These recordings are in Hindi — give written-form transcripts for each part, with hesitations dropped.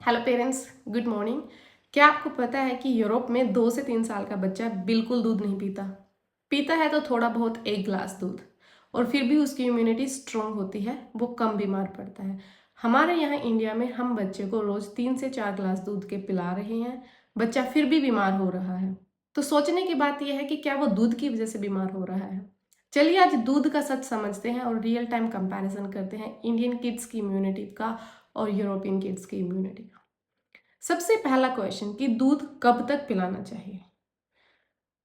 Hello parents, good morning. क्या आपको पता है कि यूरोप में 2 से 3 साल का बच्चा बिल्कुल दूध नहीं पीता। पीता है तो थोड़ा बहुत 1 ग्लास दूध, और फिर भी उसकी इम्यूनिटी स्ट्रांग होती है, वो कम बीमार पड़ता है। हमारे यहाँ इंडिया में हम बच्चे को रोज 3 से 4 ग्लास दूध के पिला रहे हैं, बच्चा फिर भी बीमार हो रहा है। तो सोचने की बात यह है कि क्या वो दूध की वजह से बीमार हो रहा है। चलिए आज दूध का सच समझते हैं और रियल टाइम कंपैरिजन करते हैं इंडियन किड्स की इम्यूनिटी का और यूरोपियन किड्स की इम्यूनिटी का। सबसे पहला क्वेश्चन कि दूध कब तक पिलाना चाहिए।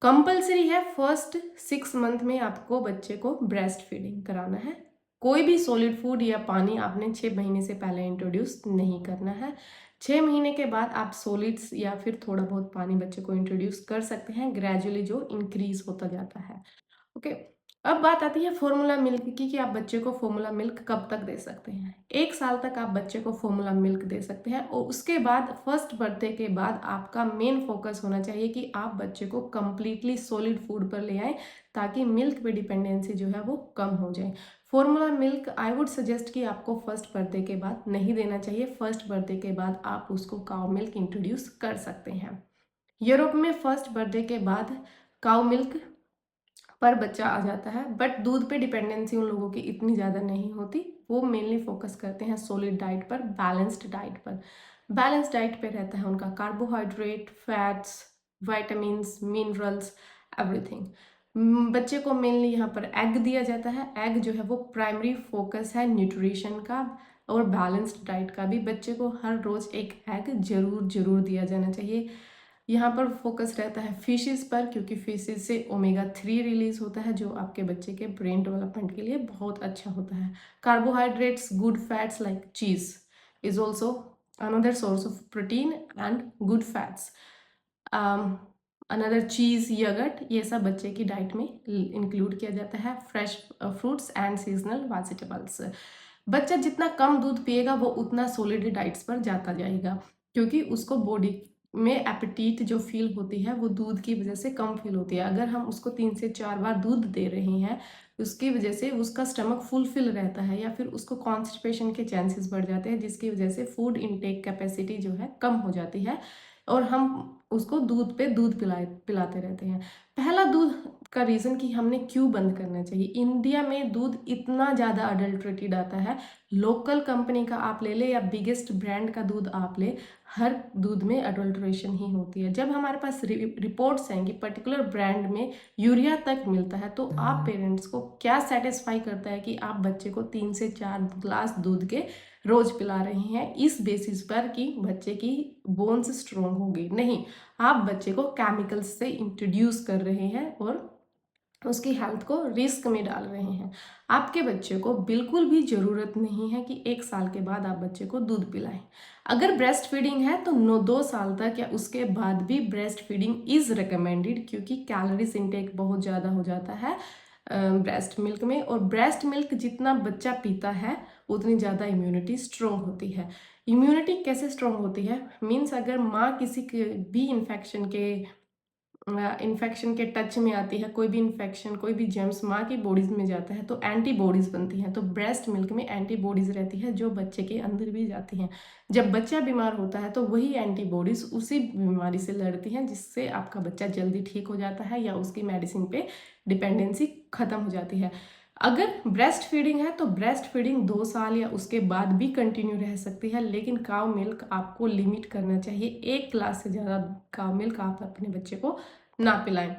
कंपलसरी है, फर्स्ट 6 मंथ में आपको बच्चे को ब्रेस्ट फीडिंग कराना है। कोई भी सॉलिड फूड या पानी आपने 6 महीने से पहले इंट्रोड्यूस नहीं करना है। 6 महीने के बाद आप सॉलिड्स या फिर थोड़ा बहुत पानी बच्चे को इंट्रोड्यूस कर सकते हैं, ग्रेजुअली जो इंक्रीज होता जाता है। ओके। अब बात आती है फॉर्मूला मिल्क की कि आप बच्चे को फॉर्मूला मिल्क कब तक दे सकते हैं। 1 साल तक आप बच्चे को फॉर्मूला मिल्क दे सकते हैं, और उसके बाद फर्स्ट बर्थडे के बाद आपका मेन फोकस होना चाहिए कि आप बच्चे को कंप्लीटली सॉलिड फूड पर ले आएं, ताकि मिल्क पे डिपेंडेंसी जो है वो कम हो जाए। Formula milk I would suggest कि आपको फर्स्ट बर्थडे के बाद नहीं देना चाहिए। फर्स्ट बर्थडे के बाद आप उसको काउ मिल्क इंट्रोड्यूस कर सकते हैं। यूरोप में फर्स्ट बर्थडे के बाद काउ मिल्क पर बच्चा आ जाता है, बट दूध पे डिपेंडेंसी उन लोगों की इतनी ज़्यादा नहीं होती। वो मेनली फोकस करते हैं सॉलिड डाइट पर, बैलेंस्ड डाइट पर। बैलेंस्ड डाइट पे रहता है उनका carbohydrate, fats, vitamins, minerals, everything. बच्चे को मेनली यहाँ पर एग दिया जाता है। एग जो है वो प्राइमरी फोकस है न्यूट्रिशन का और बैलेंस्ड डाइट का भी। बच्चे को हर रोज़ एक एग जरूर जरूर दिया जाना चाहिए। यहाँ पर फोकस रहता है फिशेस पर, क्योंकि फिशेस से ओमेगा 3 रिलीज होता है, जो आपके बच्चे के ब्रेन डेवलपमेंट के लिए बहुत अच्छा होता है। कार्बोहाइड्रेट्स, गुड फैट्स लाइक चीज is also another source of protein and good fats. Another चीज, यगट, ये सब बच्चे की डाइट में इंक्लूड किया जाता है। Fresh fruits and seasonal vegetables. बच्चा जितना कम दूध पिएगा वो उतना सॉलिड डाइट्स पर जाता जाएगा, क्योंकि उसको बॉडी में एपेटीट जो फील होती है वो दूध की वजह से कम फील होती है। अगर हम उसको 3 से 4 बार दूध दे रहे हैं, उसकी वजह से उसका स्टमक फुलफिल रहता है, या फिर उसको कॉन्स्टिपेशन के चांसेस बढ़ जाते हैं, जिसकी वजह से फूड इनटेक कैपेसिटी जो है कम हो जाती है, और हम उसको दूध पे दूध पिलाते रहते हैं। पहला दूध का रीज़न कि हमने क्यों बंद करना चाहिए। इंडिया में दूध इतना ज़्यादा अडल्ट्रेटेड आता है। लोकल कंपनी का आप ले ले या बिगेस्ट ब्रांड का दूध आप ले, हर दूध में अडल्ट्रेशन ही होती है। जब हमारे पास रिपोर्ट्स हैं कि पर्टिकुलर ब्रांड में यूरिया तक मिलता है, तो आप पेरेंट्स को क्या सेटिस्फाई करता है कि आप बच्चे को 3 से 4 ग्लास दूध के रोज पिला रहे हैं इस बेसिस पर कि बच्चे की बोन्स स्ट्रोंग होगी? नहीं, आप बच्चे को केमिकल्स से इंट्रोड्यूस कर रहे हैं और उसकी हेल्थ को रिस्क में डाल रहे हैं। आपके बच्चे को बिल्कुल भी ज़रूरत नहीं है कि 1 साल के बाद आप बच्चे को दूध पिलाएं। अगर ब्रेस्ट फीडिंग है तो 2 साल तक या उसके बाद भी ब्रेस्ट फीडिंग इज़ रिकमेंडेड, क्योंकि कैलोरीज इंटेक बहुत ज़्यादा हो जाता है ब्रेस्ट मिल्क में, और ब्रेस्ट मिल्क जितना बच्चा पीता है उतनी ज़्यादा इम्यूनिटी स्ट्रोंग होती है। इम्यूनिटी कैसे स्ट्रोंग होती है? मीन्स अगर माँ किसी के भी इन्फेक्शन के टच में आती है, कोई भी इन्फेक्शन, कोई भी जर्म्स माँ की बॉडीज में जाता है, तो एंटीबॉडीज़ बनती हैं। तो ब्रेस्ट मिल्क में एंटीबॉडीज़ रहती है जो बच्चे के अंदर भी जाती हैं। जब बच्चा बीमार होता है तो वही एंटीबॉडीज़ उसी बीमारी से लड़ती हैं, जिससे आपका बच्चा जल्दी ठीक हो जाता है या उसकी मेडिसिन पे डिपेंडेंसी ख़त्म हो जाती है। अगर ब्रेस्ट फीडिंग है तो ब्रेस्ट फीडिंग 2 साल या उसके बाद भी कंटिन्यू रह सकती है, लेकिन काउ मिल्क आपको लिमिट करना चाहिए। 1 ग्लास से ज़्यादा काउ मिल्क आप अपने बच्चे को ना पिलाएं।